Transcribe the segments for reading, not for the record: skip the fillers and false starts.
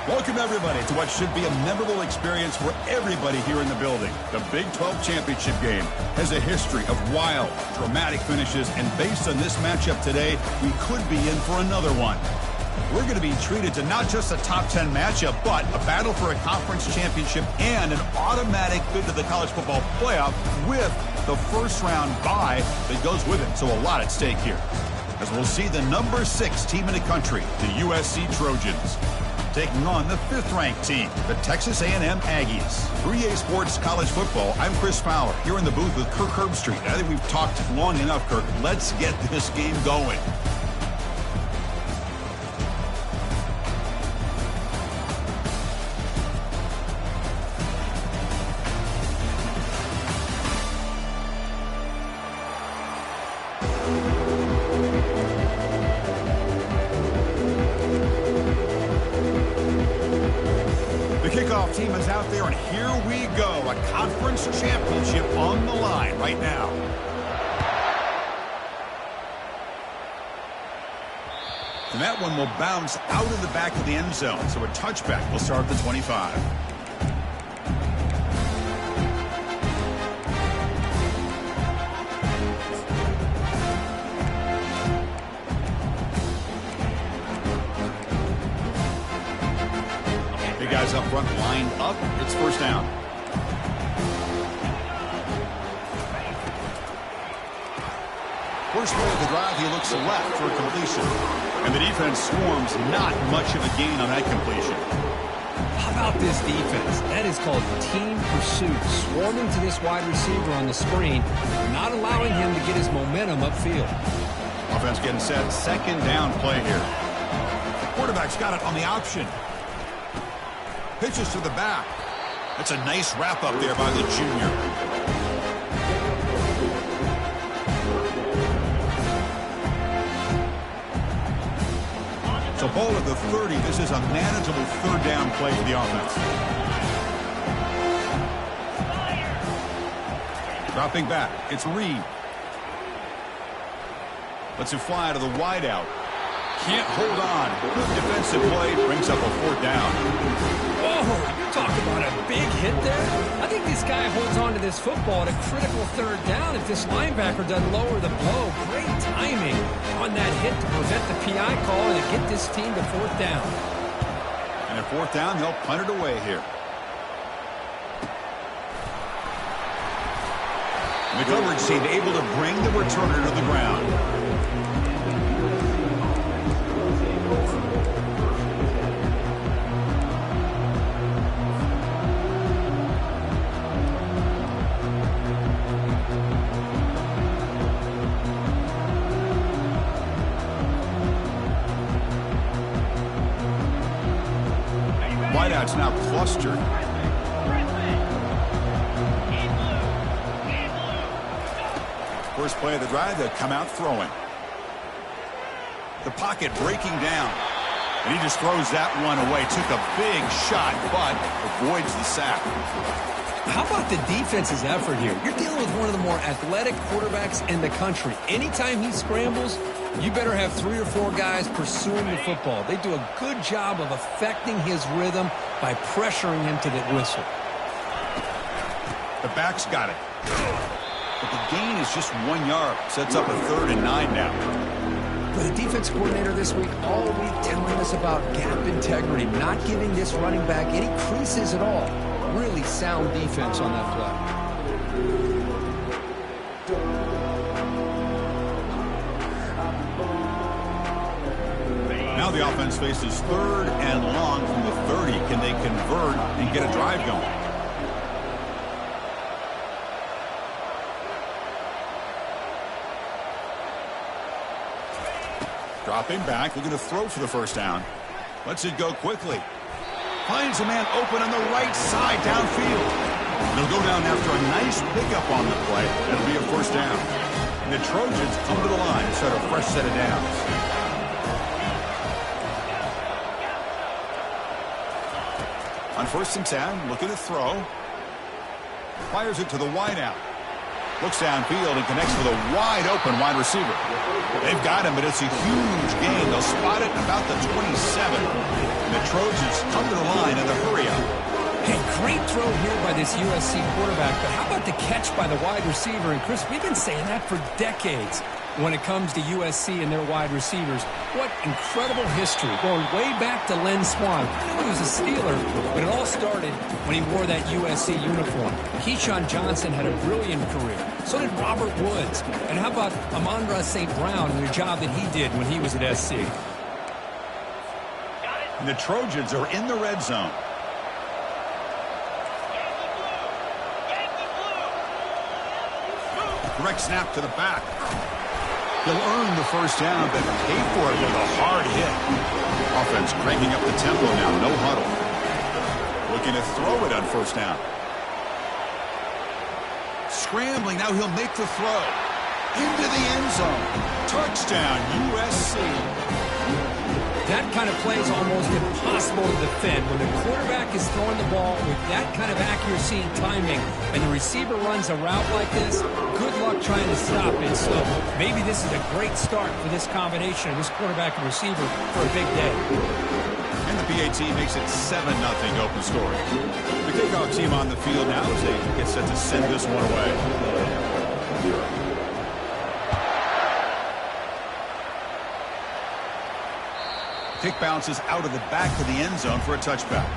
Welcome, everybody, to what should be a memorable experience for everybody here in the building. The Big 12 Championship game has a history of wild, dramatic finishes, and based on this matchup today, we could be in for another one. We're going to be treated to not just a top 10 matchup, but a battle for a conference championship and an automatic bid to the college football playoff with the first-round bye that goes with it. So a lot at stake here, as we'll see the number 6 team in the country, the USC Trojans, taking on the 5th-ranked team, the Texas A&M Aggies. For EA Sports College Football, I'm Chris Fowler, here in the booth with Kirk Herbstreit. I think we've talked long enough, Kirk. Let's get this game going. Team is out there, and here we go. A conference championship on the line right now. And that one will bounce out of the back of the end zone, so a touchback will start at the 25. Guys up front lined up. It's first down. First play of the drive, he looks left for a completion. And the defense swarms, not much of a gain on that completion. How about this defense? That is called team pursuit. Swarming to this wide receiver on the screen, not allowing him to get his momentum upfield. Offense getting set. Second down play here. The quarterback's got it on the option. Pitches to the back. That's a nice wrap up there by the junior. So ball at the 30. This is a manageable third down play for the offense. Dropping back. It's Reed. Lets it fly to the wideout. Can't hold on. Good defensive play. Brings up a fourth down. Oh, you're talking about a big hit there. I think this guy holds on to this football at a critical third down if this linebacker doesn't lower the blow. Great timing on that hit to prevent the PI call and to get this team to fourth down. And at fourth down, they'll punt it away here. And the coverage team able to bring the returner to the ground. Wideout's now clustered. First play of the drive, they'll come out throwing. The pocket breaking down. And he just throws that one away. Took a big shot, but avoids the sack. How about the defense's effort here? You're dealing with one of the more athletic quarterbacks in the country. Anytime he scrambles, you better have 3 or 4 guys pursuing the football. They do a good job of affecting his rhythm by pressuring him to the whistle. The back's got it. But the gain is just 1 yard. Sets up a 3rd and 9 now. But the defense coordinator this week all week telling us about gap integrity, not giving this running back any creases at all. Really sound defense on that play. Now the offense faces 3rd and long from the 30. Can they convert and get a drive going? Dropping back, looking to throw for the first down. Lets it go quickly. Finds a man open on the right side downfield. They'll go down after a nice pickup on the play. That'll be a first down. And the Trojans come to the line to start a fresh set of downs. On 1st and 10, looking to throw. Fires it to the wideout. Looks downfield and connects with a wide-open wide receiver. They've got him, but it's a huge gain. They'll spot it about the 27. And the Trojans come to the line in the hurry-up. Hey, great throw here by this USC quarterback, but how about the catch by the wide receiver? And, Chris, we've been saying that for decades when it comes to USC and their wide receivers. What incredible history, going way back to Len Swan. He was a Steeler, but it all started when he wore that USC uniform. Keyshawn Johnson had a brilliant career. So did Robert Woods. And how about Amon-Ra St. Brown and the job that he did when he was at SC? And the Trojans are in the red zone. Direct snap to the back. He'll earn the first down, but pay for it with a hard hit. Offense cranking up the tempo now, no huddle. Looking to throw it on first down. Scrambling, now he'll make the throw. Into the end zone. Touchdown, USC. That kind of play is almost impossible to defend. When the quarterback is throwing the ball with that kind of accuracy and timing, and the receiver runs a route like this, good luck trying to stop it. So maybe this is a great start for this combination of this quarterback and receiver for a big day. And the PAT makes it 7-0 open scoring. The kickoff team on the field now as they get set to send this one away. Kick bounces out of the back of the end zone for a touchback.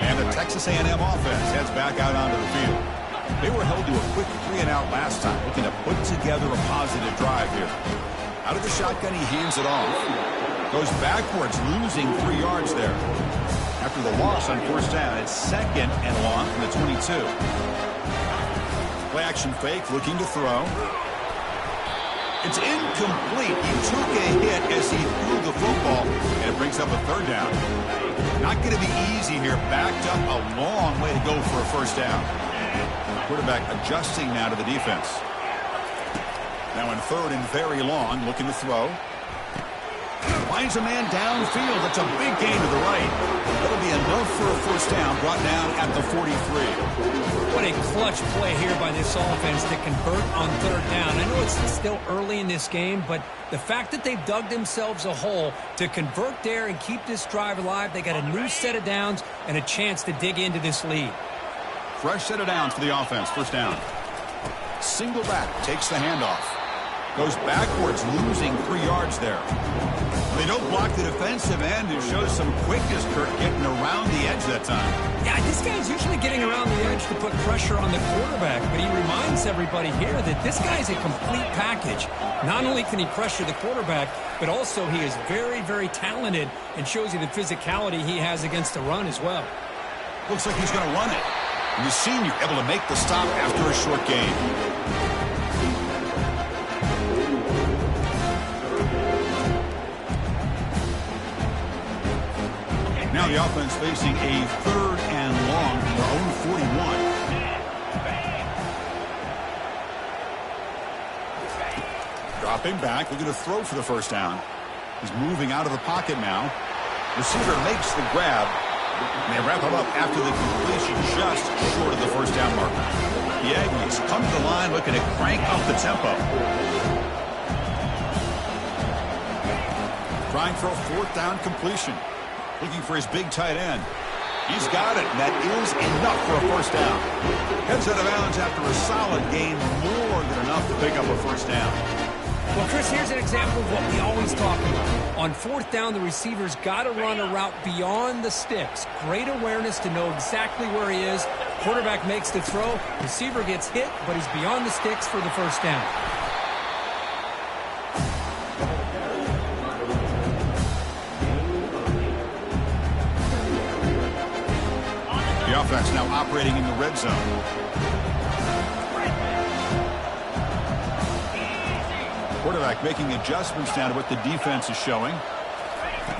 And the Texas A&M offense heads back out onto the field. They were held to a quick 3-and-out last time, looking to put together a positive drive here. Out of the shotgun, he hands it off. Goes backwards, losing 3 yards there. After the loss on first down, it's 2nd and long from the 22. Play action fake, looking to throw. It's incomplete. He took a hit as he threw the football, and it brings up a 3rd down. Not going to be easy here. Backed up a long way to go for a first down. Quarterback adjusting now to the defense. Now in 3rd and very long, looking to throw. Finds a man downfield. That's a big gain to the right. That'll be enough for a first down, brought down at the 43. What a clutch play here by this offense to convert on 3rd down. I know it's still early in this game, but the fact that they've dug themselves a hole to convert there and keep this drive alive, they got a new set of downs and a chance to dig into this lead. Fresh set of downs for the offense. First down. Single back, takes the handoff. Goes backwards, losing 3 yards there. They don't block the defensive end. It shows some quickness, Kirk, getting around the edge that time. Yeah, this guy's usually getting around the edge to put pressure on the quarterback, but he reminds everybody here that this guy's a complete package. Not only can he pressure the quarterback, but also he is very, very talented and shows you the physicality he has against the run as well. Looks like he's going to run it. And the senior able to make the stop after a short gain. Now the offense facing a 3rd and long from their own 41. Dropping back, looking to throw for the first down. He's moving out of the pocket now. Receiver makes the grab. And they wrap him up after the completion just short of the first down marker. The Aggies come to the line looking to crank up the tempo. Trying for a 4th down completion. Looking for his big tight end. He's got it, and that is enough for a first down. Heads out of bounds after a solid gain, more than enough to pick up a first down. Well, Chris, here's an example of what we always talk about. On 4th down, the receiver's got to run a route beyond the sticks. Great awareness to know exactly where he is. Quarterback makes the throw. Receiver gets hit, but he's beyond the sticks for the first down. The offense now operating in the red zone. Quarterback making adjustments down to what the defense is showing.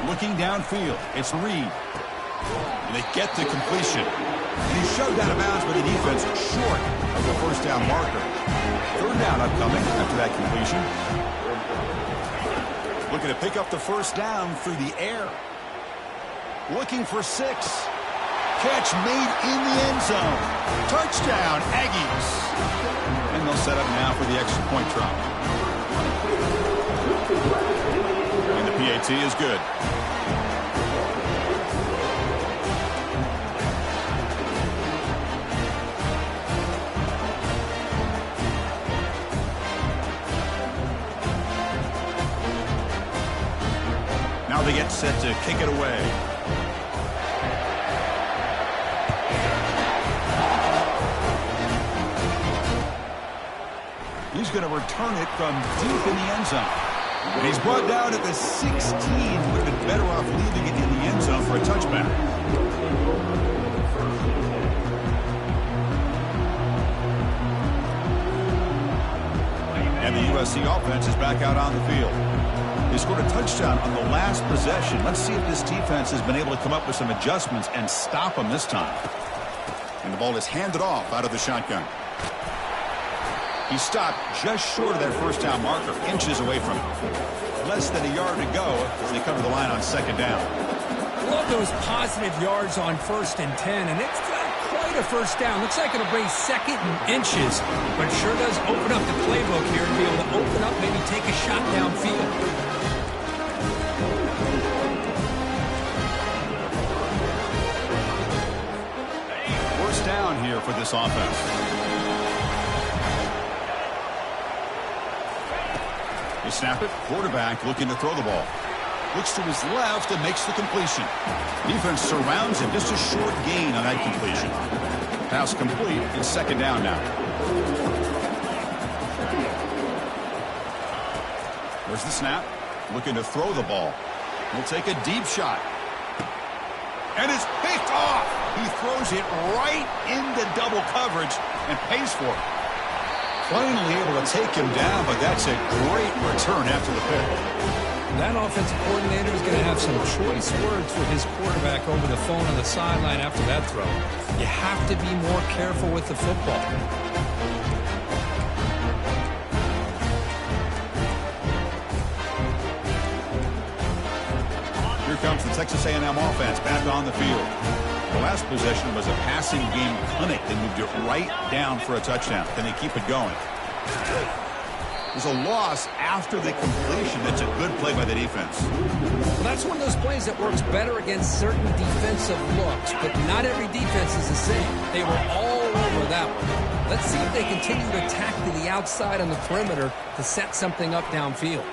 Looking downfield. It's Reed. And they get the completion. And he's shoved out of bounds by the defense short of the first down marker. 3rd down upcoming after that completion. Looking to pick up the first down through the air. looking for 6. Catch made in the end zone. Touchdown, Aggies. And they'll set up now for the extra point try. And the PAT is good. Now they get set to kick it away. He's going to return it from deep in the end zone. And he's brought down at the 16. Would have been better off leaving it in the end zone for a touchback. And the USC offense is back out on the field. They scored a touchdown on the last possession. Let's see if this defense has been able to come up with some adjustments and stop them this time. And the ball is handed off out of the shotgun. He stopped just short of that first down marker, inches away from it. Less than a yard to go as they come to the line on second down. Love those positive yards on 1st and 10, and it's not quite a first down. Looks like it'll bring second and inches, but it sure does open up the playbook here and be able to open up, maybe take a shot downfield. First down here for this offense. They snap it. Quarterback looking to throw the ball. Looks to his left and makes the completion. Defense surrounds him. Just a short gain on that completion. Pass complete. It's second down now. There's the snap. Looking to throw the ball. He'll take a deep shot. And it's picked off. He throws it right into double coverage and pays for it. Finally able to take him down, but that's a great return after the pick. That offensive coordinator is going to have some choice words for his quarterback over the phone on the sideline after that throw. You have to be more careful with the football. Here comes the Texas A&M offense back on the field. The last possession was a passing game clinic. They moved it right down for a touchdown. Can they keep it going? There's a loss after the completion. That's a good play by the defense. Well, that's one of those plays that works better against certain defensive looks, but not every defense is the same. They were all over that one. Let's see if they continue to attack to the outside on the perimeter to set something up downfield.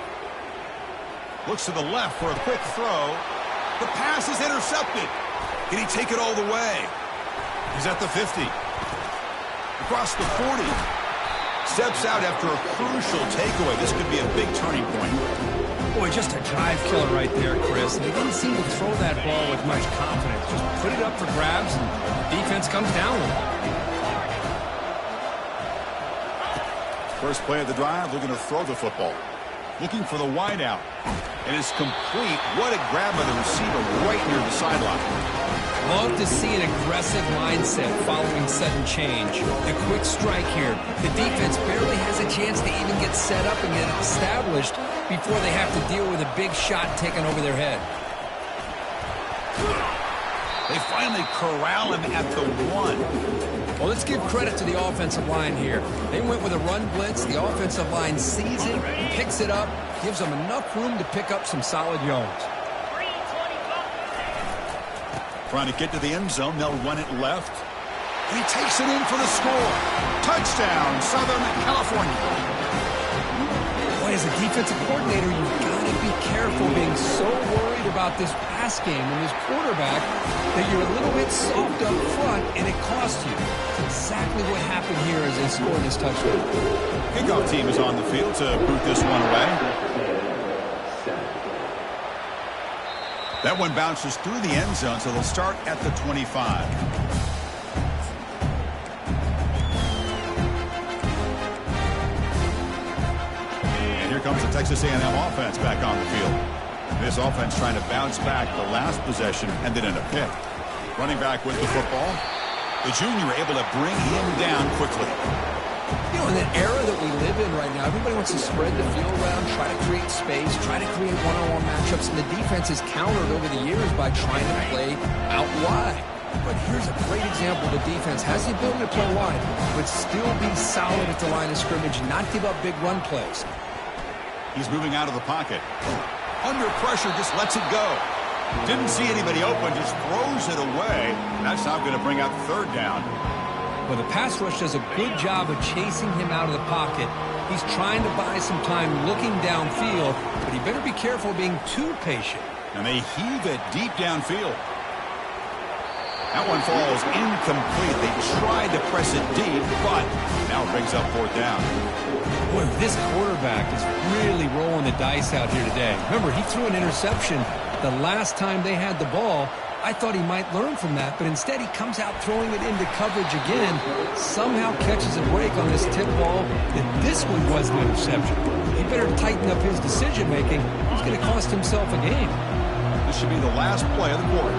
Looks to the left for a quick throw. The pass is intercepted. Can he take it all the way? He's at the 50. Across the 40. Steps out after a crucial takeaway. This could be a big turning point. Boy, just a drive killer right there, Chris. And he didn't seem to throw that ball with much confidence. Just put it up for grabs, and defense comes down with it. First play of the drive, looking to throw the football. Looking for the wideout. And it's complete. What a grab by the receiver right near the sideline. Love to see an aggressive mindset following sudden change. The quick strike here. The defense barely has a chance to even get set up and get established before they have to deal with a big shot taken over their head. They finally corral him at the 1. Well, let's give credit to the offensive line here. They went with a run blitz. The offensive line sees it, picks it up, gives them enough room to pick up some solid yards. Trying to get to the end zone. They'll run it left. And he takes it in for the score. Touchdown, Southern California. Boy, as a defensive coordinator, you've got to be careful being so worried about this pass game and this quarterback that you're a little bit soft up front, and it costs you. It's exactly what happened here as they scored this touchdown. Kickoff team is on the field to boot this one away. That one bounces through the end zone, so they'll start at the 25. And here comes the Texas A&M offense back on the field. This offense trying to bounce back. The last possession ended in a pick. Running back with the football. The junior able to bring him down quickly. in the era that we live in right now, everybody wants to spread the field around, try to create space, try to create one-on-one matchups, and the defense is countered over the years by trying to play out wide. But here's a great example. The defense has the ability to play wide, but still be solid at the line of scrimmage, not give up big run plays. He's moving out of the pocket. Under pressure, just lets it go. Didn't see anybody open, just throws it away. That's not going to bring out third down. Well, the pass rush does a good job of chasing him out of the pocket. He's trying to buy some time looking downfield, but he better be careful being too patient. And they heave it deep downfield. That one falls incomplete. They tried to press it deep, but now it brings up fourth down. Boy, this quarterback is really rolling the dice out here today. Remember, he threw an interception the last time they had the ball. I thought he might learn from that, but instead he comes out throwing it into coverage again, somehow catches a break on this tip ball, and this one was an interception. He better tighten up his decision-making. He's going to cost himself a game. This should be the last play of the quarter.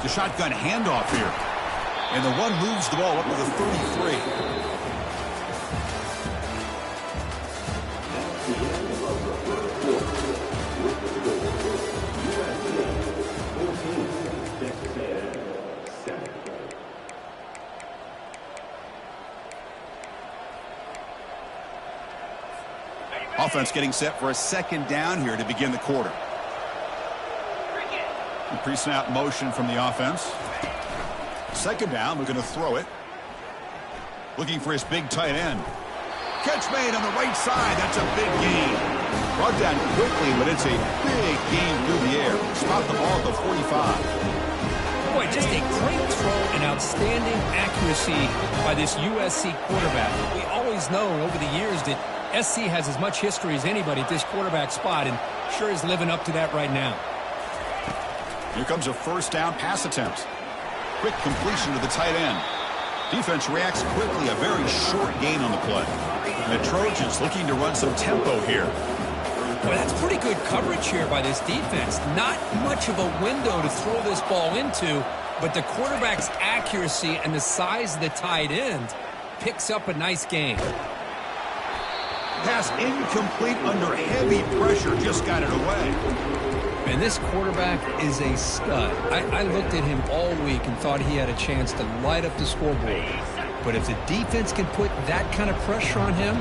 The shotgun handoff here. And the one moves the ball up to the 33. Offense getting set for a second down here to begin the quarter. Pre-snap motion from the offense. Second down, we're going to throw it. Looking for his big tight end. Catch made on the right side. That's a big gain. Brought down quickly, but it's a big gain through the air. Spot the ball at the 45. Boy, just a great throw and outstanding accuracy by this USC quarterback. We always know over the years that SC has as much history as anybody at this quarterback spot, and sure is living up to that right now. Here comes a first down pass attempt. Quick completion to the tight end. Defense reacts quickly, a very short gain on the play. And the Trojans looking to run some tempo here. Well, that's pretty good coverage here by this defense. Not much of a window to throw this ball into, but the quarterback's accuracy and the size of the tight end picks up a nice gain. Pass incomplete under heavy pressure, just got it away. And this quarterback is a stud. I looked at him all week and thought he had a chance to light up the scoreboard. But if the defense can put that kind of pressure on him,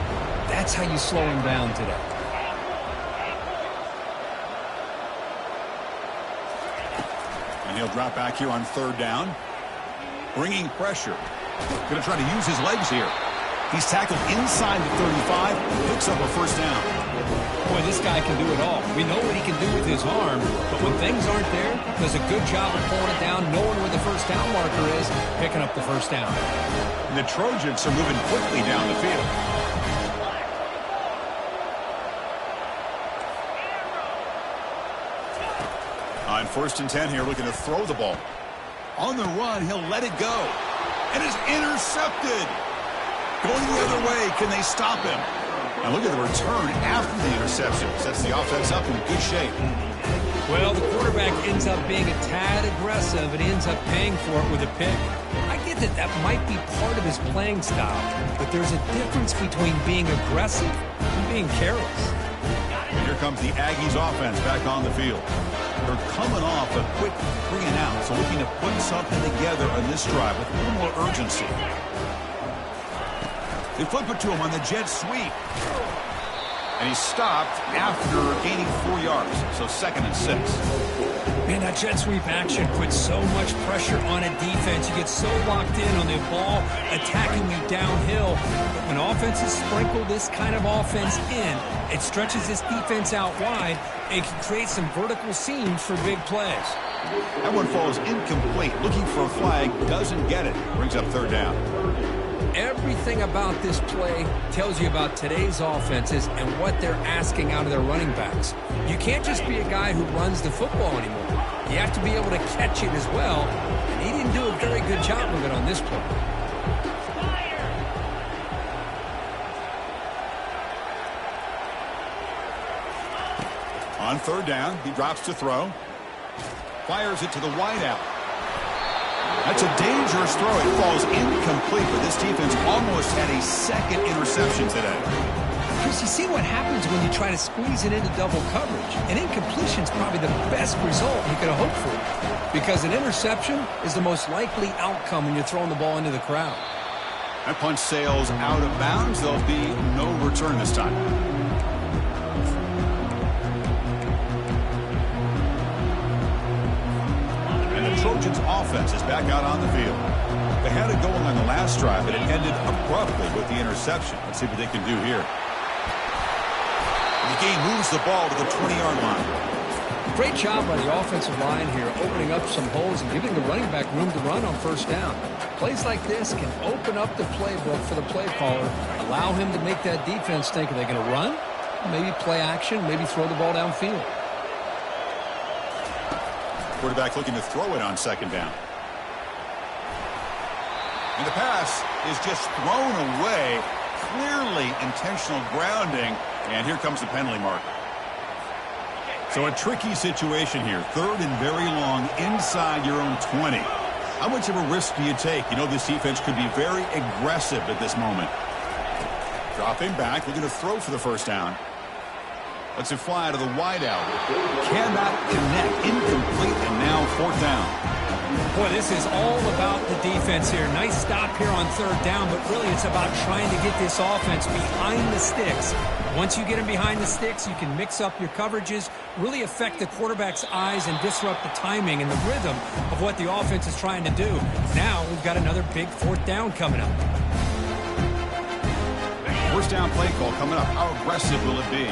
that's how you slow him down today. And he'll drop back here on third down. Bringing pressure. Going to try to use his legs here. He's tackled inside the 35, picks up a first down. Boy, this guy can do it all. We know what he can do with his arm, but when things aren't there, does a good job of pulling it down, knowing where the first down marker is, picking up the first down. And the Trojans are moving quickly down the field. On 1st and 10 here, looking to throw the ball. On the run, he'll let it go. And it's intercepted. Going the other way, can they stop him? And look at the return after the interception. Sets the offense up in good shape. Well, the quarterback ends up being a tad aggressive, and he ends up paying for it with a pick. I get that that might be part of his playing style, but there's a difference between being aggressive and being careless. And here comes the Aggies offense back on the field. They're coming off a quick 3 and out, so looking to put something together on this drive with a little more urgency. They flip it to him on the jet sweep. And he's stopped after gaining 4 yards. So 2nd and 6. Man, that jet sweep action puts so much pressure on a defense. You get so locked in on the ball attacking you downhill. But when offenses sprinkle this kind of offense in, it stretches this defense out wide. It can create some vertical seams for big plays. That one falls incomplete. Looking for a flag. Doesn't get it. Brings up 3rd down. Everything about this play tells you about today's offenses and what they're asking out of their running backs. You can't just be a guy who runs the football anymore. You have to be able to catch it as well. And he didn't do a very good job of it on this play. On 3rd down, he drops to throw. Fires it to the wideout. That's a dangerous throw. It falls incomplete, but this defense almost had a second interception today. Chris, you see what happens when you try to squeeze it into double coverage. An incompletion is probably the best result you could have hoped for, because an interception is the most likely outcome when you're throwing the ball into the crowd. That punch sails out of bounds. There'll be no return this time. And the Trojans' offense is back out on the field. They had it going on the last drive, but it ended abruptly with the interception. Let's see what they can do here. The game moves the ball to the 20-yard line. Great job by the offensive line here, opening up some holes and giving the running back room to run on first down. Plays like this can open up the playbook for the play caller, allow him to make that defense think, are they going to run? Maybe play action, maybe throw the ball downfield. Quarterback looking to throw it on second down. And the pass is just thrown away. Clearly intentional grounding. And here comes the penalty marker. So a tricky situation here. Third and very long inside your own 20. How much of a risk do you take? You know this defense could be very aggressive at this moment. Dropping back, looking to throw for the first down. Lets it fly to the wideout. Cannot connect. Incomplete, and now fourth down. Boy, this is all about the defense here. Nice stop here on third down, but really it's about trying to get this offense behind the sticks. Once you get them behind the sticks, you can mix up your coverages, really affect the quarterback's eyes and disrupt the timing and the rhythm of what the offense is trying to do. Now we've got another big fourth down coming up. First down play call coming up. How aggressive will it be?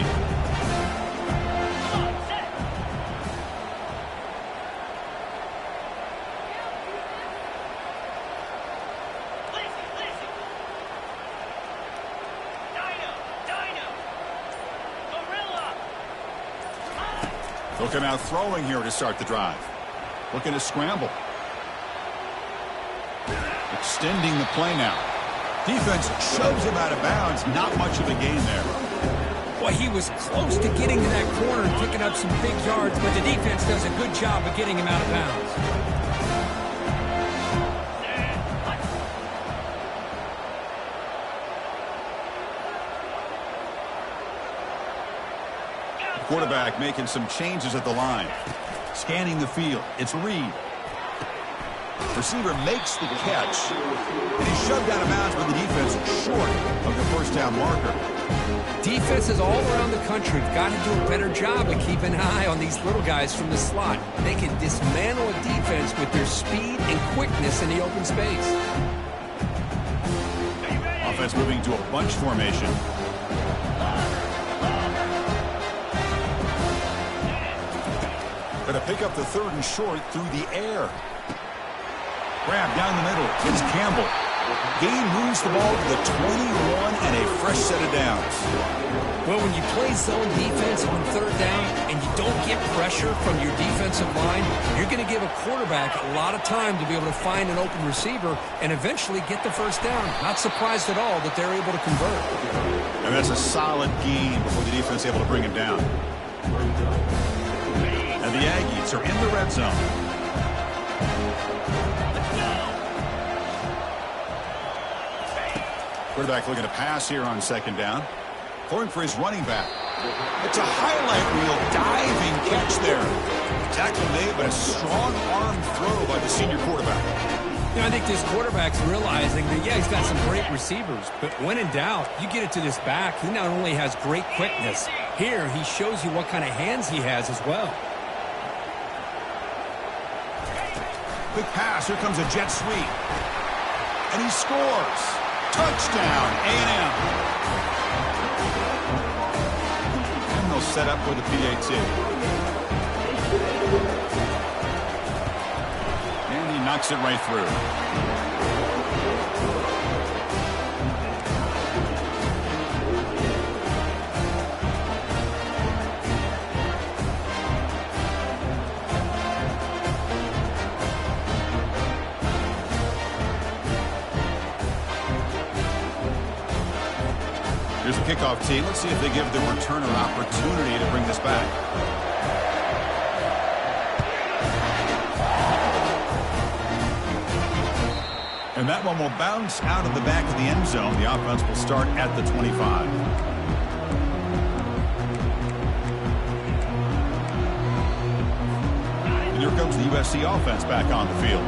Looking out throwing here to start the drive. Looking to scramble. Extending the play now. Defense shoves him out of bounds. Not much of a gain there. Boy, he was close to getting to that corner and picking up some big yards, but the defense does a good job of getting him out of bounds. Quarterback making some changes at the line. Scanning the field. It's Reed. Receiver makes the catch. And he's shoved out of bounds by the defense short of the first down marker. Defenses all around the country have got to do a better job of keeping an eye on these little guys from the slot. They can dismantle a defense with their speed and quickness in the open space. Offense moving to a bunch formation. Going to pick up the third and short through the air. Grab down the middle. It's Campbell. Gain moves the ball to the 21 and a fresh set of downs. Well, when you play zone defense on third down and you don't get pressure from your defensive line, you're going to give a quarterback a lot of time to be able to find an open receiver and eventually get the first down. Not surprised at all that they're able to convert. And that's a solid gain before the defense is able to bring him down. And the Aggies are in the red zone. Quarterback looking to pass here on second down. Throwing for his running back. It's a highlight reel diving catch there. Tackle made, but a strong arm throw by the senior quarterback. You know, I think this quarterback's realizing that, yeah, he's got some great receivers, but when in doubt, you get it to this back. He not only has great quickness, here he shows you what kind of hands he has as well. Quick pass. Here comes a jet sweep. And he scores. Touchdown, A&M. And they'll set up with a PAT. And he knocks it right through. Here's the kickoff team. Let's see if they give the returner opportunity to bring this back. And that one will bounce out of the back of the end zone. The offense will start at the 25. And here comes the USC offense back on the field.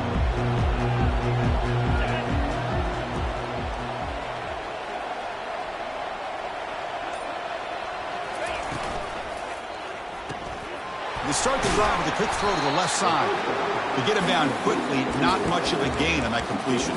They start the drive with a quick throw to the left side. They get him down quickly, not much of a gain on that completion.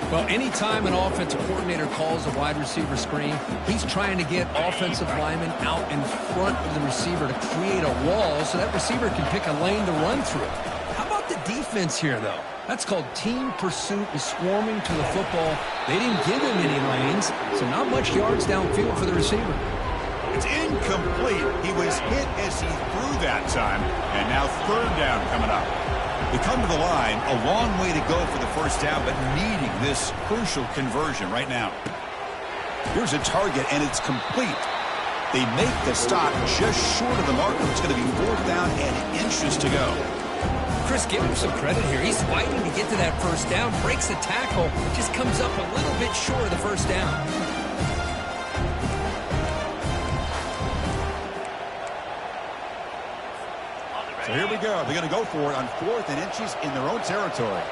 Well, anytime an offensive coordinator calls a wide receiver screen, he's trying to get offensive linemen out in front of the receiver to create a wall so that receiver can pick a lane to run through. How about the defense here, though? That's called team pursuit and swarming to the football. They didn't give him any lanes, so not much yards downfield for the receiver. It's incomplete. He was hit as he threw that time. And now third down coming up. They come to the line, a long way to go for the first down, but needing this crucial conversion right now. Here's a target, and it's complete. They make the stop just short of the marker. It's going to be fourth down and inches to go. Chris, give him some credit here. He's fighting to get to that first down, breaks the tackle, just comes up a little bit short of the first down. So here we go. They're going to go for it on 4th and inches in their own territory.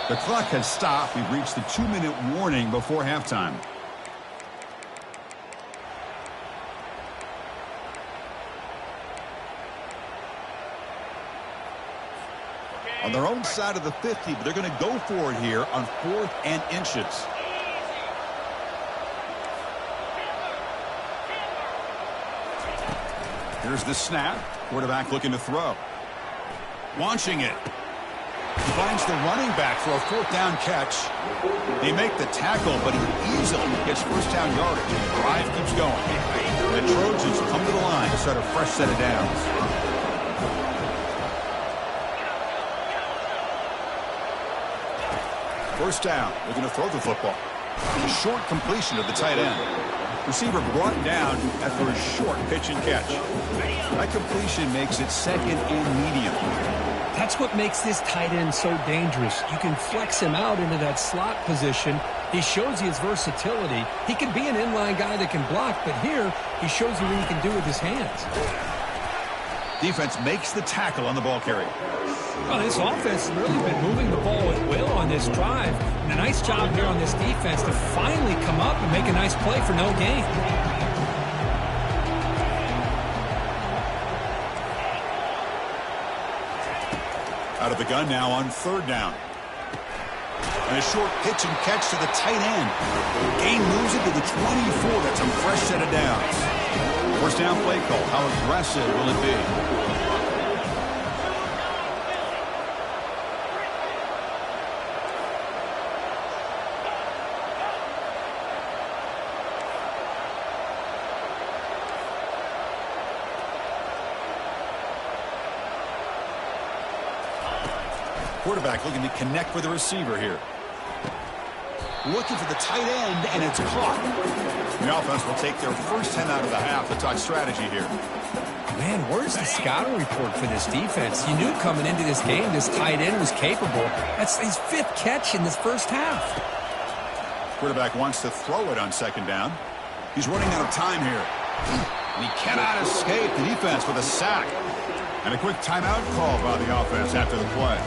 The clock has stopped. We've reached the 2-minute warning before halftime. On their own side of the 50, but they're going to go for it here on 4th and inches. Here's the snap. Quarterback looking to throw. Launching it. He finds the running back for a fourth down catch. They make the tackle, but he easily gets first down yardage, and the drive keeps going. The Trojans come to the line to start a fresh set of downs. First down. Looking to throw the football. A short completion to the tight end. Receiver brought down after a short pitch and catch. That completion makes it second and medium. That's what makes this tight end so dangerous. You can flex him out into that slot position. He shows you his versatility. He can be an inline guy that can block, but here he shows you what he can do with his hands. Defense makes the tackle on the ball carrier. Well, this offense has really been moving the ball with will on this drive. And a nice job here on this defense to finally come up and make a nice play for no gain. Out of the gun now on third down. And a short pitch and catch to the tight end. Gain moves it to the 24. That's a fresh set of downs. First down play call. How aggressive will it be? Quarterback looking to connect with the receiver here. Looking for the tight end, and it's caught. The offense will take their first 10 out of the half to talk strategy here. Man, where's the scouting report for this defense? You knew coming into this game this tight end was capable. That's his 5th catch in this first half. Quarterback wants to throw it on second down. He's running out of time here. And he cannot escape the defense with a sack. And a quick timeout call by the offense after the play.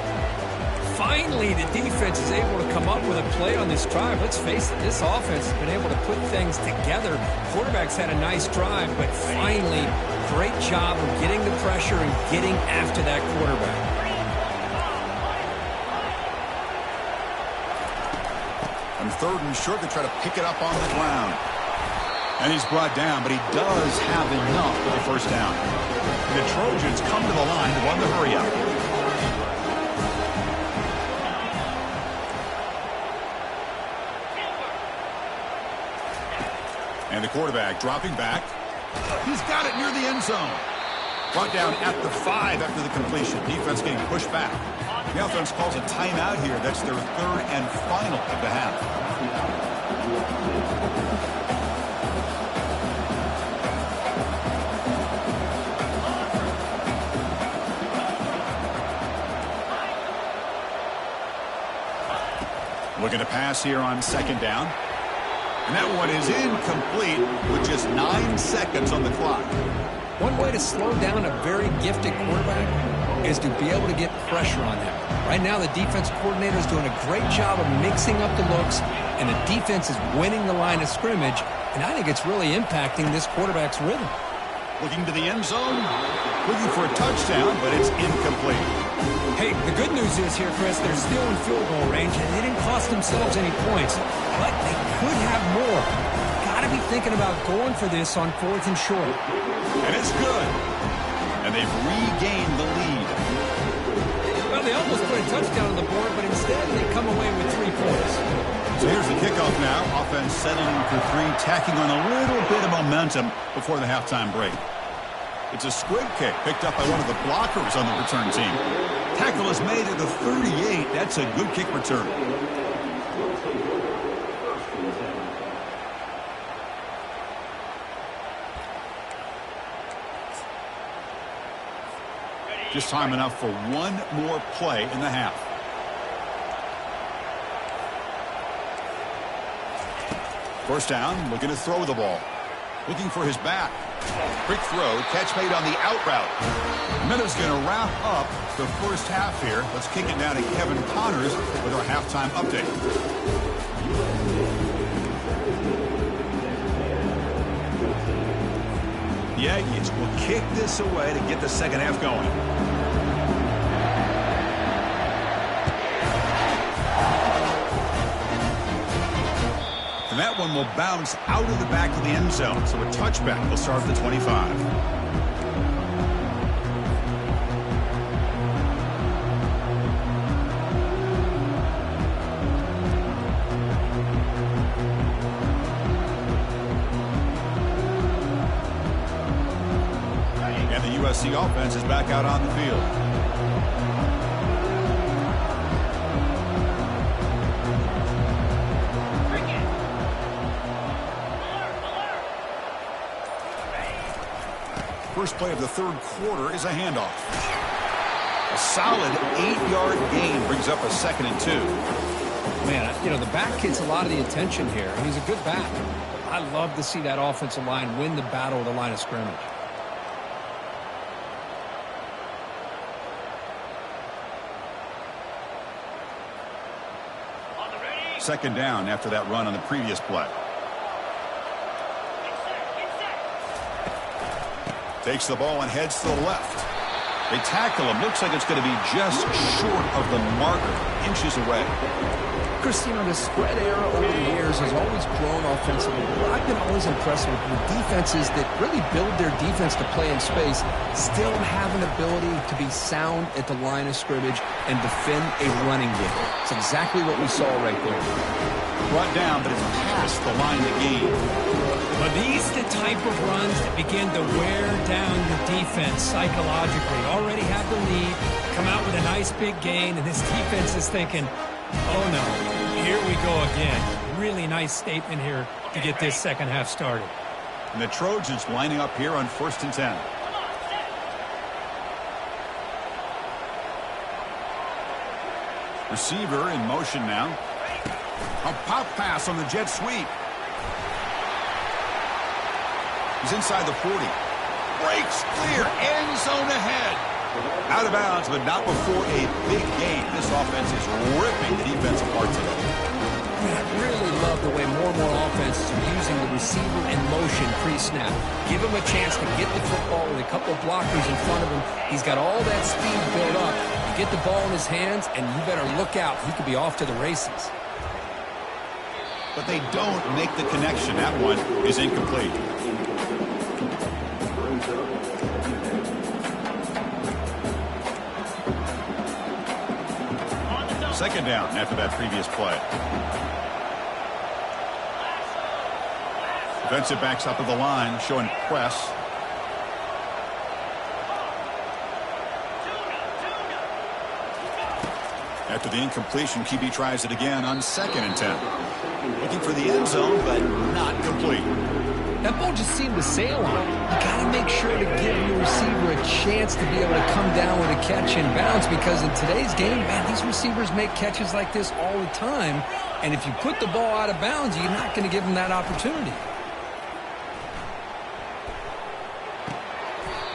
Finally, the defense is able to come up with a play on this drive. Let's face it, this offense has been able to put things together. Quarterback's had a nice drive, but finally, great job of getting the pressure and getting after that quarterback. On third and short, they try to pick it up on the ground. And he's brought down, but he does have enough for the first down. The Trojans come to the line to run the hurry-up. And the quarterback dropping back. He's got it near the end zone. Brought down at the 5 after the completion. Defense getting pushed back. The offense calls a timeout here. That's their third and final of the half. Looking to pass here on second down. And that one is incomplete with just 9 seconds on the clock. One way to slow down a very gifted quarterback is to be able to get pressure on him. Right now, the defense coordinator is doing a great job of mixing up the looks, and the defense is winning the line of scrimmage, and I think it's really impacting this quarterback's rhythm. Looking to the end zone, looking for a touchdown, but it's incomplete. Hey, the good news is here, Chris, they're still in field goal range, and they didn't cost themselves any points, but they could have more. Got to be thinking about going for this on 4th and short. And it's good. And they've regained the lead. Well, they almost put a touchdown on the board, but instead they come away with 3 points. So here's the kickoff now. Offense settling for 3, tacking on a little bit of momentum before the halftime break. It's a squib kick picked up by one of the blockers on the return team. Tackle is made at the 38. That's a good kick return. Just time enough for one more play in the half. First down, looking to throw the ball. Looking for his back. Quick throw, catch made on the out route. Minutes going to wrap up the first half here. Let's kick it down to Kevin Connors with our halftime update. The Aggies will kick this away to get the second half going. And that one will bounce out of the back of the end zone. So a touchback will start at the 25. And the USC offense is back out on the field. First play of the third quarter is a handoff. A solid 8-yard gain brings up a 2nd and 2. Man, you know, the back gets a lot of the attention here, and he's a good back. I love to see that offensive line win the battle of the line of scrimmage. Second down after that run on the previous play. Takes the ball and heads to the left. They tackle him. Looks like it's going to be just short of the marker, inches away. Chris, you know, the spread era over the years has always grown offensively. But I've been always impressed with defenses that really build their defense to play in space, still have an ability to be sound at the line of scrimmage and defend a running game. It's exactly what we saw right there. Brought down, but it's past the line of gain. But these are the type of runs that begin to wear down your defense psychologically. Already have the lead, come out with a nice big gain, and this defense is thinking, oh no, here we go again. Really nice statement here to get this second half started. And the Trojans lining up here on 1st and 10. Receiver in motion now. A pop pass on the jet sweep. He's inside the 40. Breaks clear. End zone ahead. Out of bounds, but not before a big gain. This offense is ripping the defense apart today. I really love the way more and more offenses are using the receiver in motion pre-snap. Give him a chance to get the football with a couple of blockers in front of him. He's got all that speed built up. You get the ball in his hands, and you better look out. He could be off to the races. But they don't make the connection. That one is incomplete. Second down after that previous play. Defensive backs up at the line, showing press. After the incompletion, QB tries it again on 2nd and 10. Looking for the end zone, but not complete. That ball just seemed to sail on him. You got to make sure to give your receiver a chance to be able to come down with a catch and bounce, because in today's game, man, these receivers make catches like this all the time. And if you put the ball out of bounds, you're not going to give them that opportunity.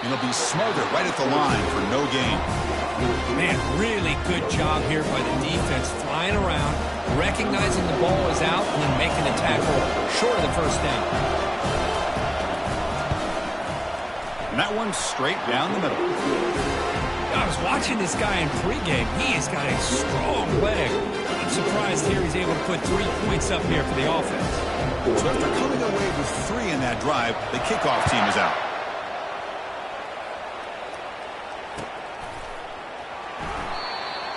And he'll be smothered right at the line for no gain. Man, really good job here by the defense, flying around, recognizing the ball is out, and then making the tackle short of the first down. And that one's straight down the middle. I was watching this guy in pregame. He has got a strong leg. I'm surprised here he's able to put 3 points up here for the offense. So after coming away with 3 in that drive, the kickoff team is out.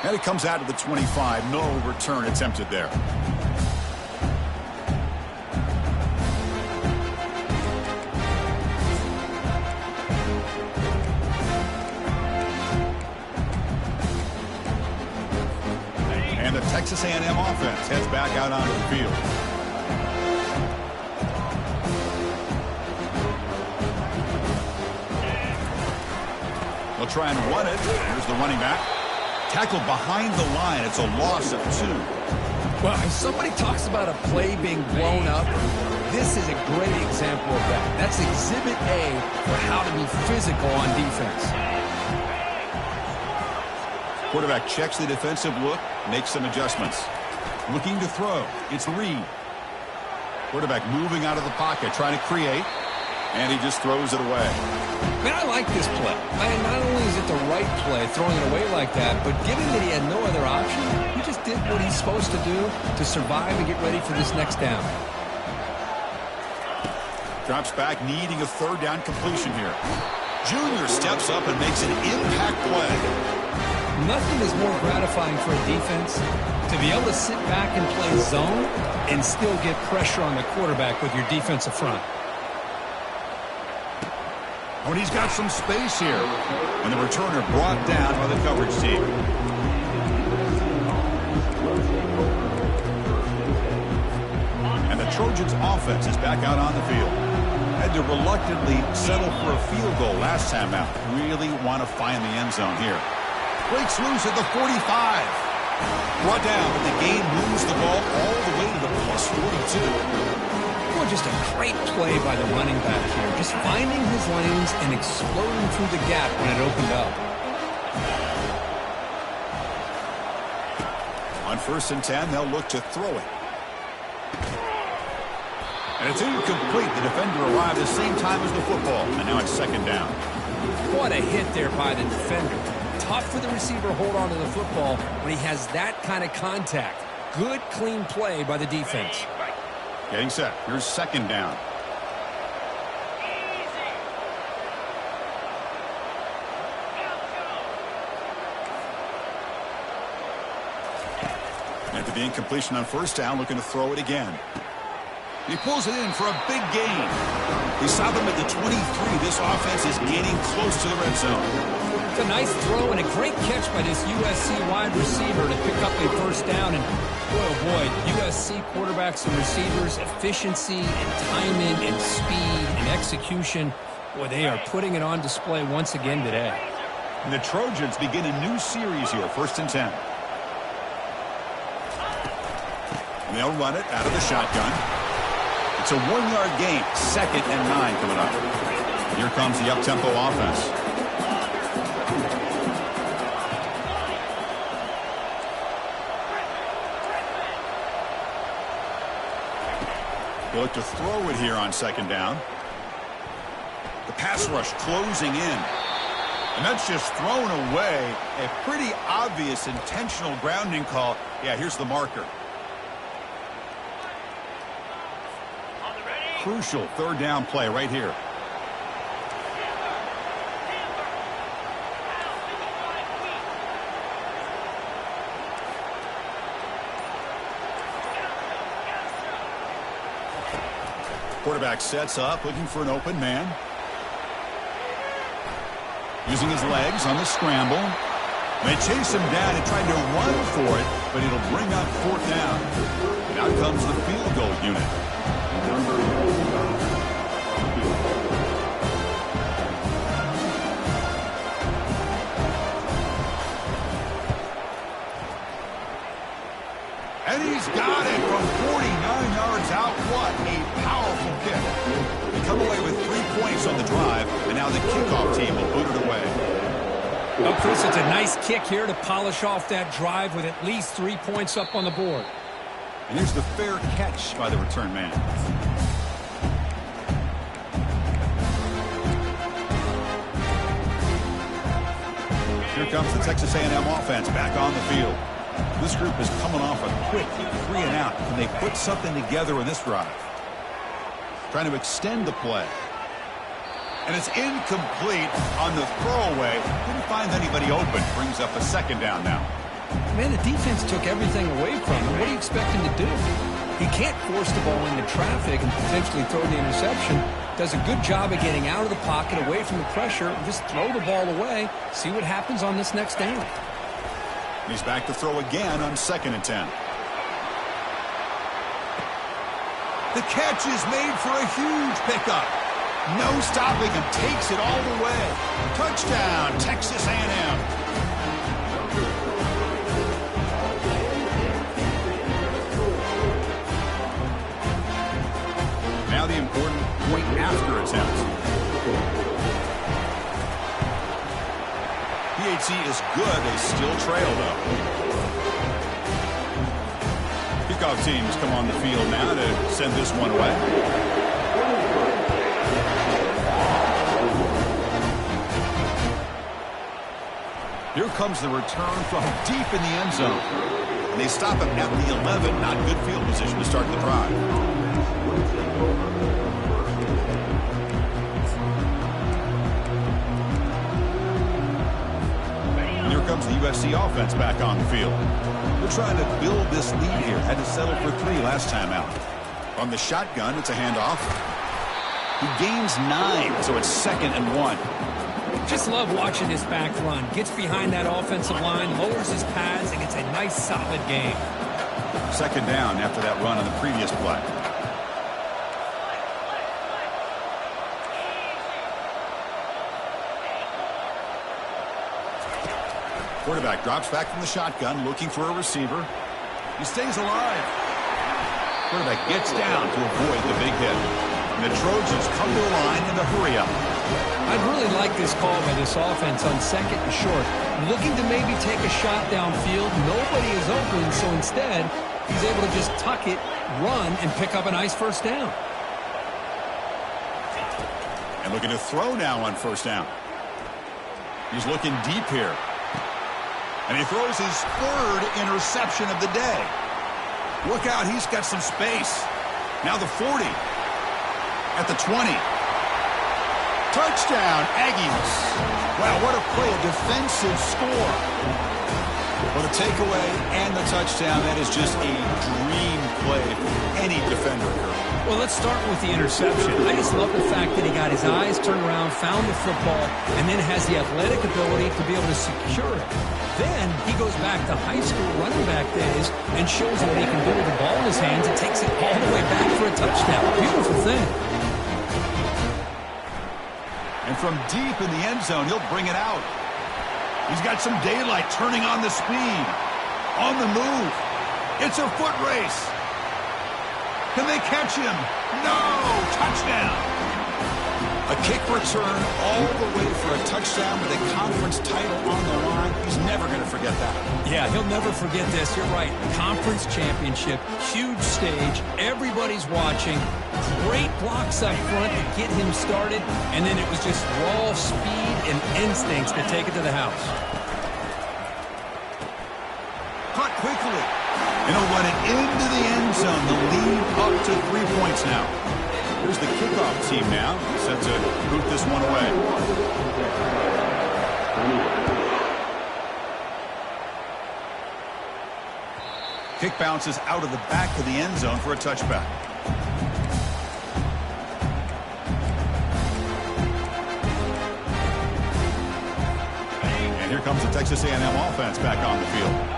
And it comes out of the 25. No return attempted there. And the Texas A&M offense heads back out onto the field. They'll try and run it. Here's the running back. Tackled behind the line. It's a loss of 2. Well, if somebody talks about a play being blown up, this is a great example of that. That's Exhibit A for how to be physical on defense. Quarterback checks the defensive look, makes some adjustments. Looking to throw. It's Reed. Quarterback moving out of the pocket, trying to create, and he just throws it away. Man, I like this play. Man, not only is it the right play, throwing it away like that, but given that he had no other option, he just did what he's supposed to do to survive and get ready for this next down. Drops back, needing a 3rd down completion here. Junior steps up and makes an impact play. Nothing is more gratifying for a defense to be able to sit back and play zone and still get pressure on the quarterback with your defensive front. When he's got some space here. And the returner brought down by the coverage team. And the Trojans' offense is back out on the field. Had to reluctantly settle for a field goal last time out. Really want to find the end zone here. Breaks loose at the 45. Brought down, but the game moves the ball all the way to the plus 42. Well, just a great play by the running back here. Just finding his lanes and exploding through the gap when it opened up. On 1st and 10, they'll look to throw it. And it's incomplete. The defender arrived at the same time as the football. And now it's 2nd down. What a hit there by the defender. Tough for the receiver to hold on to the football when he has that kind of contact. Good, clean play by the defense. Getting set. Here's 2nd down. After the incompletion on 1st down, looking to throw it again. He pulls it in for a big gain. He saw them at the 23. This offense is getting close to the red zone. It's a nice throw and a great catch by this USC wide receiver to pick up a 1st down. And boy, oh boy, USC quarterbacks and receivers, efficiency and timing and speed and execution. Boy, they are putting it on display once again today. And the Trojans begin a new series here, 1st and 10. And they'll run it out of the shotgun. It's a 1-yard gain, 2nd and 9 coming up. Here comes the up-tempo offense. They look to throw it here on 2nd down. The pass rush closing in. And that's just thrown away. A pretty obvious intentional grounding call. Yeah, here's the marker. Crucial 3rd down play right here. Quarterback sets up, looking for an open man. Using his legs on the scramble. They chase him down and trying to run for it, but it'll bring up 4th down. And out comes the field goal unit. And he's got it from 49 yards out. What a powerful kick. They come away with 3 points on the drive, and now the kickoff team will boot it away. Well, Chris, it's a nice kick here to polish off that drive with at least 3 points up on the board. And here's the fair catch by the return man. Here comes the Texas A&M offense back on the field. This group is coming off a quick 3-and-out. Can they put something together in this drive? Trying to extend the play. And it's incomplete on the throwaway. Didn't find anybody open. Brings up a second down now. Man, the defense took everything away from him. What do you expect him to do? He can't force the ball into traffic and potentially throw the interception. Does a good job of getting out of the pocket, away from the pressure, and just throw the ball away. See what happens on this next down. He's back to throw again on 2nd and 10. The catch is made for a huge pickup. No stopping him. Takes it all the way. Touchdown, Texas A&M. Now the important point after attempt. PAT is good. They still trail, though. Kickoff teams come on the field now to send this one away. Here comes the return from deep in the end zone. And they stop him at the 11. Not good field position to start the drive. And here comes the USC offense back on the field. They're trying to build this lead here. Had to settle for 3 last time out. On the shotgun, it's a handoff. He gains 9, so it's 2nd and 1. Just love watching this back run. Gets behind that offensive line, lowers his pads, and gets a nice, solid gain. 2nd down after that run on the previous play. Quarterback drops back from the shotgun, looking for a receiver. He stays alive. Quarterback gets down to avoid the big hit. And the Trojans come to the line in the hurry-up. I'd really like this call by this offense on 2nd and short. Looking to maybe take a shot downfield. Nobody is open, so instead, he's able to just tuck it, run, and pick up a nice 1st down. And looking to throw now on 1st down. He's looking deep here. And he throws his 3rd interception of the day. Look out, he's got some space. Now the 40. At the 20. Touchdown, Aggies. Wow, what a play, a defensive score. For the takeaway and the touchdown, that is just a dream play for any defender here. Well, let's start with the interception. I just love the fact that he got his eyes turned around, found the football, and then has the athletic ability to be able to secure it. Then he goes back to high school running back days and shows what he can do with the ball in his hands and takes it all the way back for a touchdown. Beautiful thing. And from deep in the end zone, he'll bring it out. He's got some daylight, turning on the speed. On the move. It's a foot race. Can they catch him? No! Touchdown! A kick return all the way for a touchdown with a conference title on the line. He's never going to forget that. Yeah, he'll never forget this. You're right. Conference championship, huge stage. Everybody's watching. Great blocks up front to get him started. And then it was just raw speed and instincts to take it to the house. Caught quickly. And he'll run it into the end zone. The lead up to 3 points now. Here's the kickoff team now, set to boot this one away. Kick bounces out of the back of the end zone for a touchback. And here comes the Texas A&M offense back on the field.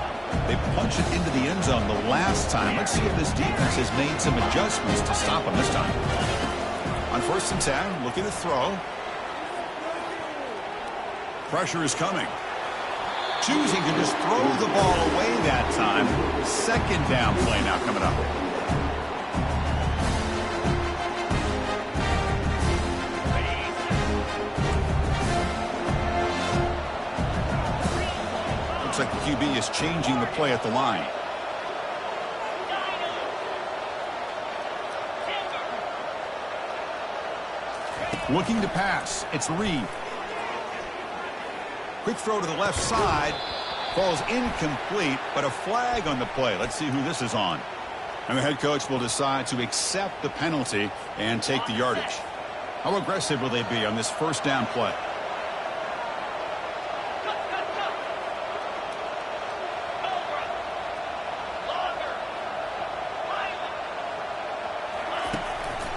They punch it into the end zone the last time. Let's see if this defense has made some adjustments to stop them this time. On 1st and 10, looking to throw. Pressure is coming. choosing to just throw the ball away that time. Second down play now coming up. Looks like the QB is changing the play at the line. Looking to pass. It's Reed. Quick throw to the left side. Falls incomplete, but a flag on the play. Let's see who this is on. And the head coach will decide to accept the penalty and take the yardage. How aggressive will they be on this first down play?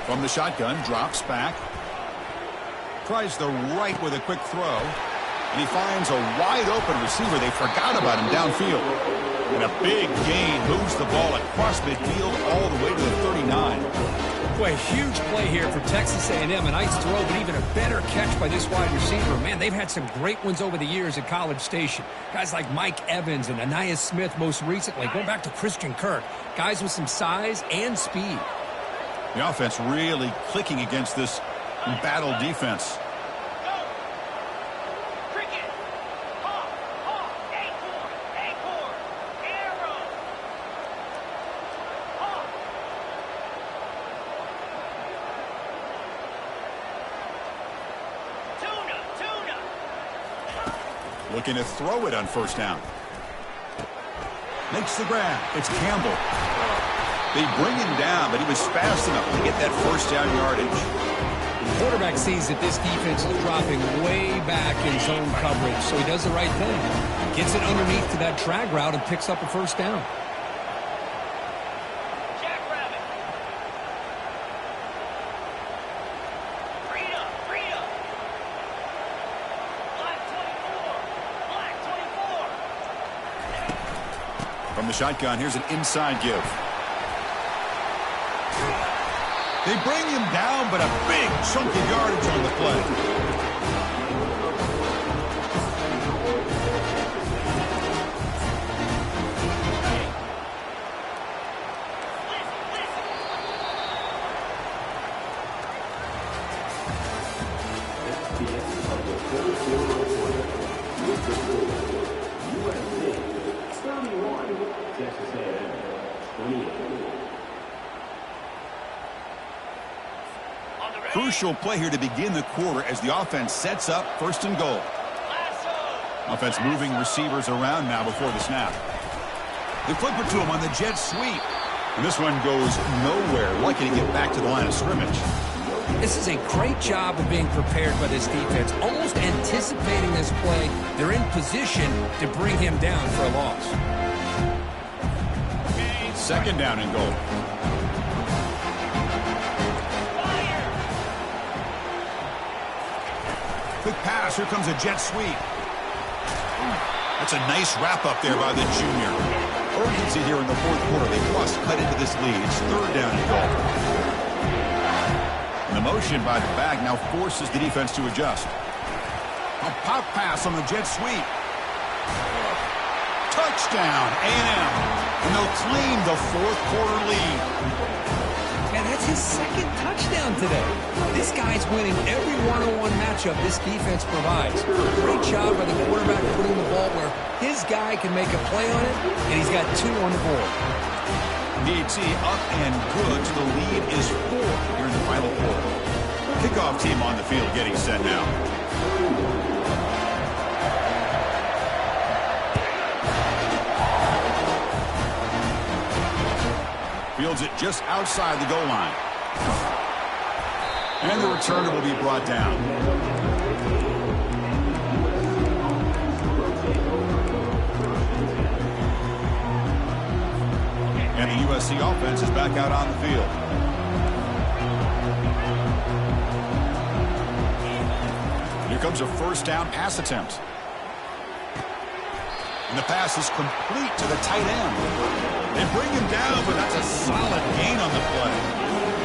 From the shotgun, drops back. Tries the right with a quick throw. And he finds a wide-open receiver. They forgot about him downfield. And a big gain moves the ball across midfield all the way to the 39. Boy, a huge play here for Texas A&M. A nice throw, but even a better catch by this wide receiver. Man, they've had some great ones over the years at College Station. Guys like Mike Evans and Anais Smith most recently. Going back to Christian Kirk. Guys with some size and speed. The offense really clicking against this battle defense. Looking to throw it on first down. Makes the grab. It's Campbell. They bring him down, but he was fast enough to get that first down yardage. The quarterback sees that this defense is dropping way back in zone coverage, so he does the right thing. Gets it underneath to that drag route and picks up a first down. From the shotgun, here's an inside give. They bring him down, but a big chunk of yardage on the play. Crucial play here to begin the quarter as the offense sets up first and goal. Offense moving receivers around now before the snap. They flip it to him on the jet sweep. And this one goes nowhere. Lucky to get back to the line of scrimmage. This is a great job of being prepared by this defense. Almost anticipating this play. They're in position to bring him down for a loss. Second down and goal. Quick pass. Here comes a jet sweep. That's a nice wrap up there by the junior. Urgency here in the fourth quarter. They must cut into this lead. It's third down and goal. And the motion by the back now forces the defense to adjust. A pop pass on the jet sweep. Touchdown, A&M. And they'll claim the fourth quarter lead. And that's his second touchdown today. This guy's winning every one-on-one matchup this defense provides. Great job by the quarterback putting the ball where his guy can make a play on it, and he's got two on the board. DT up and good, so the lead is 4 here in the final quarter. Kickoff team on the field getting set now. Fields it just outside the goal line. And the returner will be brought down. And the USC offense is back out on the field. Here comes a first down pass attempt. And the pass is complete to the tight end. They bring him down, but that's a solid gain on the play.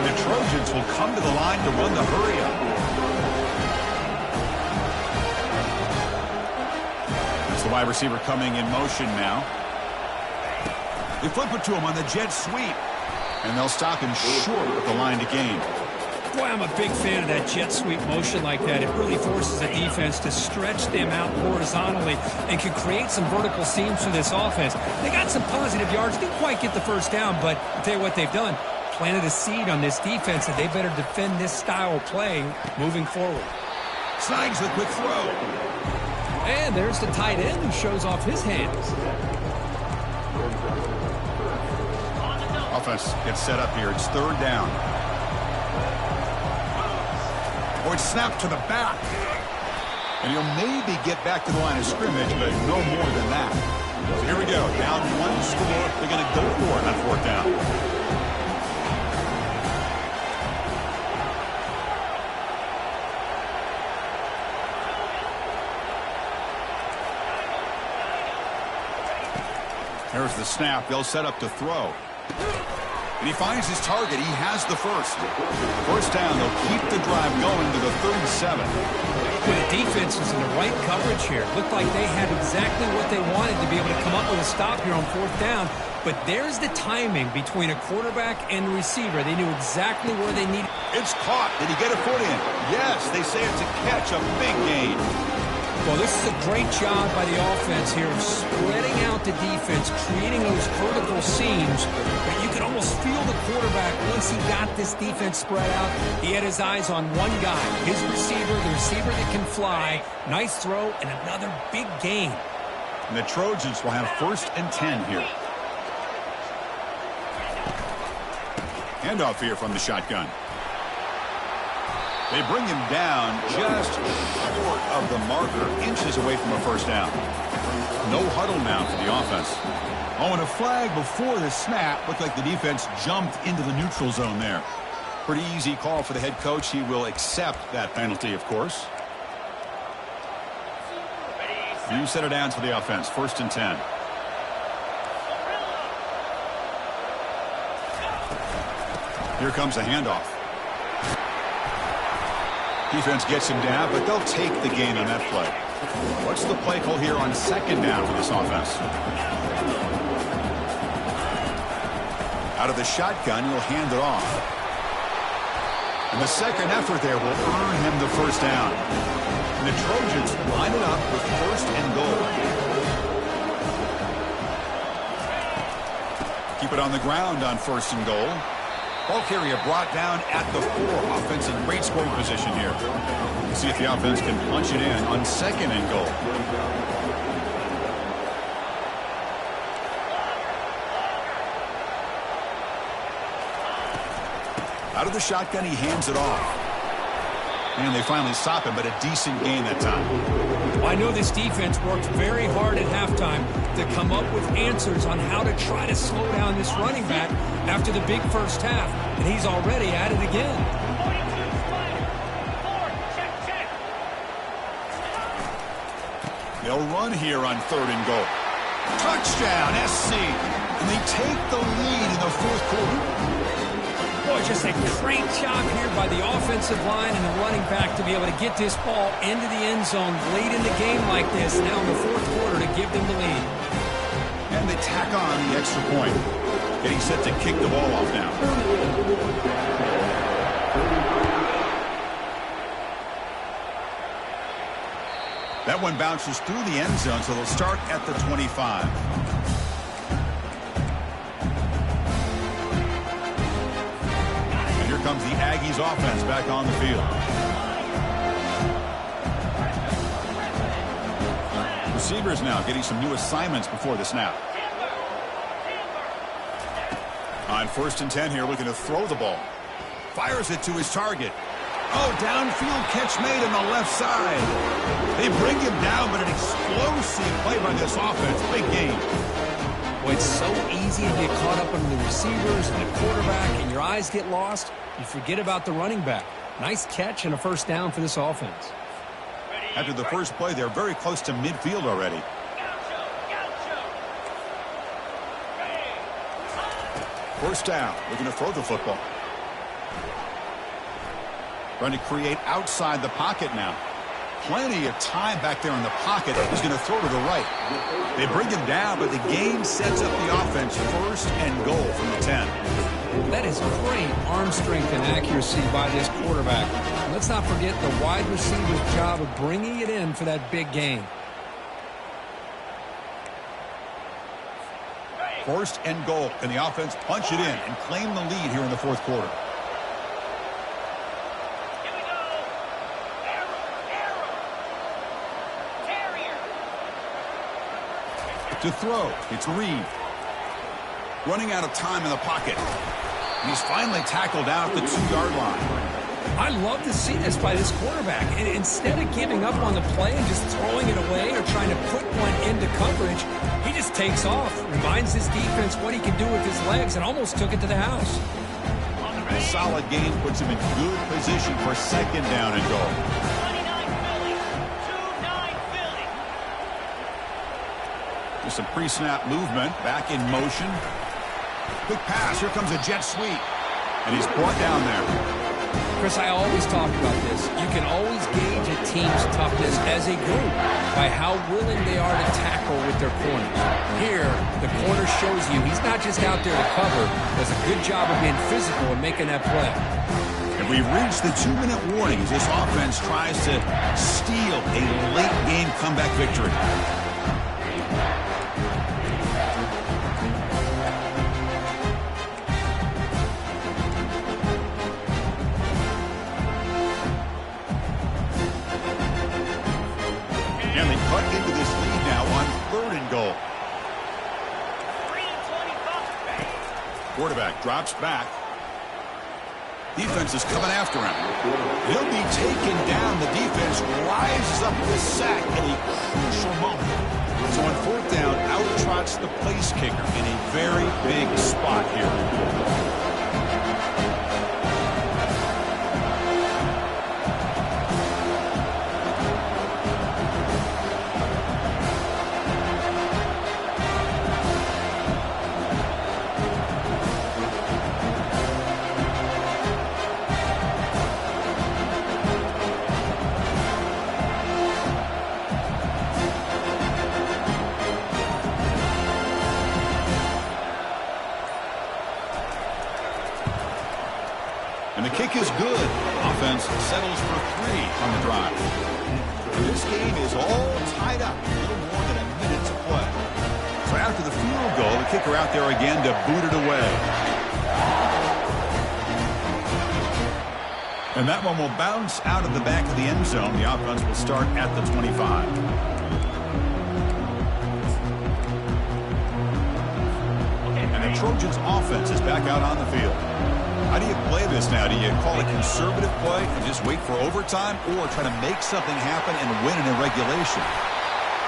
And the Trojans will come to the line to run the hurry-up. That's the wide receiver coming in motion now. They flip it to him on the jet sweep. And they'll stop him short of the line to gain. Boy, I'm a big fan of that jet sweep motion like that. It really forces the defense to stretch them out horizontally and can create some vertical seams for this offense. They got some positive yards. Didn't quite get the first down, but I'll tell you what they've done. Planted a seed on this defense, and they better defend this style of play moving forward. Snags the quick throw. And there's the tight end who shows off his hands. Offense gets set up here. It's third down. Oh, it's snapped to the back. And he'll maybe get back to the line of scrimmage, but no more than that. So here we go. Down one score. They're going to go for it on fourth down. There's the snap. They'll set up to throw. And he finds his target. He has the first. First down. They'll keep the drive going to the 37. Well, the defense was in the right coverage here. Looked like they had exactly what they wanted to be able to come up with a stop here on fourth down. But there's the timing between a quarterback and the receiver. They knew exactly where they needed. It's caught. Did he get a foot in? Yes, they say it's a catch, a big gain. Well, this is a great job by the offense here of spreading out the defense, creating those vertical seams. But you could almost feel the quarterback once he got this defense spread out. He had his eyes on one guy, his receiver, the receiver that can fly. Nice throw and another big gain. And the Trojans will have first and 10 here. Handoff here from the shotgun. They bring him down just short of the marker, inches away from a first down. No huddle now for the offense. Oh, and a flag before the snap. Looked like the defense jumped into the neutral zone there. Pretty easy call for the head coach. He will accept that penalty, of course. Few set of downs for the offense. First and 10. Here comes a handoff. Defense gets him down, but they'll take the gain on that play. What's the play call here on second down for this offense? Out of the shotgun, he'll hand it off. And the second effort there will earn him the first down. And the Trojans line it up with first and goal. Keep it on the ground on first and goal. Ball carrier brought down at the 4. Offense in great scoring position here. We'll see if the offense can punch it in on second and goal. Out of the shotgun, he hands it off. And they finally stop him, but a decent gain that time. Well, I know this defense worked very hard at halftime to come up with answers on how to try to slow down this running back after the big first half, and he's already at it again. They'll run here on third and goal. Touchdown, SC. And they take the lead in the fourth quarter. Boy, just a great job here by the offensive line and the running back to be able to get this ball into the end zone late in the game like this, now in the fourth quarter, to give them the lead. And they tack on the extra point. Getting set to kick the ball off now. That one bounces through the end zone, so they'll start at the 25. Comes the Aggies offense back on the field. Receivers now getting some new assignments before the snap. On first and 10 here, looking to throw the ball. Fires it to his target. Oh, downfield catch made on the left side. They bring him down, but an explosive play by this offense. Big game. Well, it's so easy to get caught up on the receivers and the quarterback, and your eyes get lost. You forget about the running back. Nice catch and a first down for this offense. After the first play, they're very close to midfield already. First down. Looking to throw the football. Trying to create outside the pocket now. Plenty of time back there in the pocket. He's going to throw to the right. They bring him down, but the game sets up the offense. First and goal from the 10. That is great arm strength and accuracy by this quarterback. Let's not forget the wide receiver's job of bringing it in for that big game. First and goal. Can the offense punch it in and claim the lead here in the fourth quarter? To throw, it's Reed. Running out of time in the pocket. He's finally tackled out at the 2-yard line. I love to see this by this quarterback. And instead of giving up on the play and just throwing it away or trying to put one into coverage, he just takes off, reminds his defense what he can do with his legs, and almost took it to the house. A solid game puts him in good position for second down and goal. Just some pre-snap movement, back in motion. Quick pass, here comes a jet sweep. And he's brought down there. Chris, I always talk about this. You can always gauge a team's toughness as a group by how willing they are to tackle with their corners. Here, the corner shows you he's not just out there to cover, does a good job of being physical and making that play. And we've reached the 2-minute warning as this offense tries to steal a late-game comeback victory. And they cut into this lead now on 3rd and goal. Quarterback drops back. Defense is coming after him. He'll be taken down. The defense rises up with a sack at a crucial moment. So on 4th down, out trots the place kicker in a very big spot here. And the kick is good. Offense settles for 3 on the drive. And this game is all tied up. A little more than a minute to play. So after the field goal, the kicker out there again to boot it away. And that one will bounce out of the back of the end zone. The offense will start at the 25. And the Trojans' offense is back out on the field. How do you play this now? Do you call a conservative play and just wait for overtime, or try to make something happen and win it in regulation?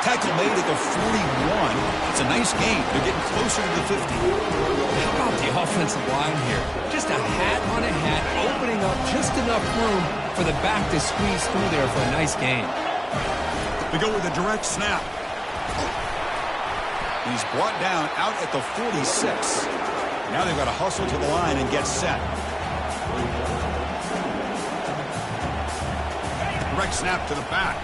Tackle made at the 41. It's a nice game. They're getting closer to the 50. How about the offensive line here? Just a hat on a hat, opening up just enough room for the back to squeeze through there for a nice game. They go with a direct snap. He's brought down out at the 46. Now they've got to hustle to the line and get set. Direct snap to the back.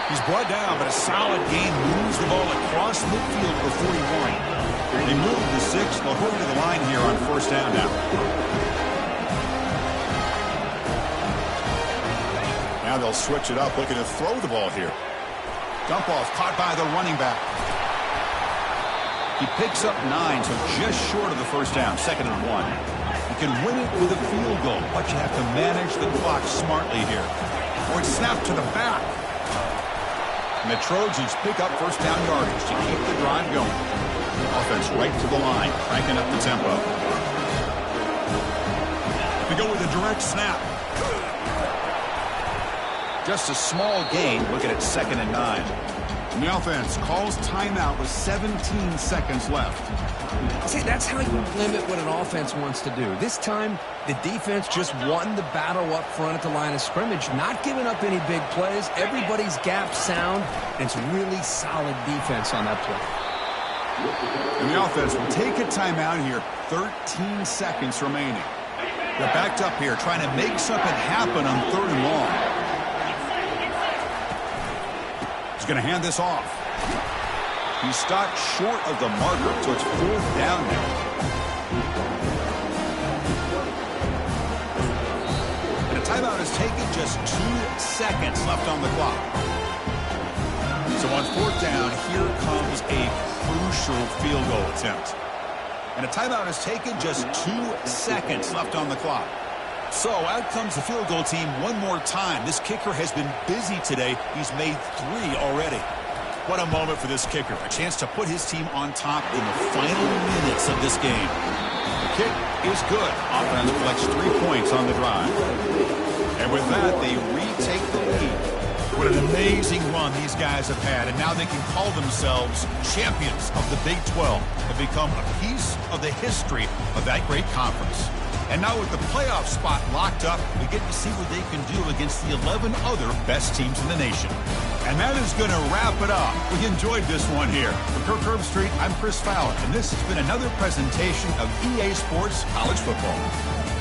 He's brought down, but a solid gain moves the ball across midfield for 41. They move the 6. They'll hurry to the line here on 1st down now. Now they'll switch it up, looking to throw the ball here. Dump off caught by the running back. He picks up 9, so just short of the 1st down, 2nd and 1. You can win it with a field goal, but you have to manage the clock smartly here. Or it's snapped to the back. And the Trojans pick up 1st down yardage to keep the drive going. Offense right to the line, cranking up the tempo. They go with a direct snap. Just a small gain, looking at 2nd and 9. And the offense calls timeout with 17 seconds left. See, that's how you limit what an offense wants to do. This time, the defense just won the battle up front at the line of scrimmage, not giving up any big plays. Everybody's gap sound, and it's really solid defense on that play. And the offense will take a timeout here. 13 seconds remaining. They're backed up here trying to make something happen on 3rd and long. He's going to hand this off. He's stopped short of the marker, so it's 4th down now. And a timeout is taken, just 2 seconds left on the clock. So on 4th down, here comes a crucial field goal attempt. And a timeout is taken, just 2 seconds left on the clock. So out comes the field goal team one more time. This kicker has been busy today. He's made 3 already. What a moment for this kicker. A chance to put his team on top in the final minutes of this game. The kick is good. Offense collects 3 points on the drive. And with that, they retake the lead. What an amazing run these guys have had, and now they can call themselves champions of the Big 12 and become a piece of the history of that great conference. And now with the playoff spot locked up, we get to see what they can do against the 11 other best teams in the nation. And that is going to wrap it up. We enjoyed this one here. For Kirk Herbstreit, I'm Chris Fowler, and this has been another presentation of EA Sports College Football.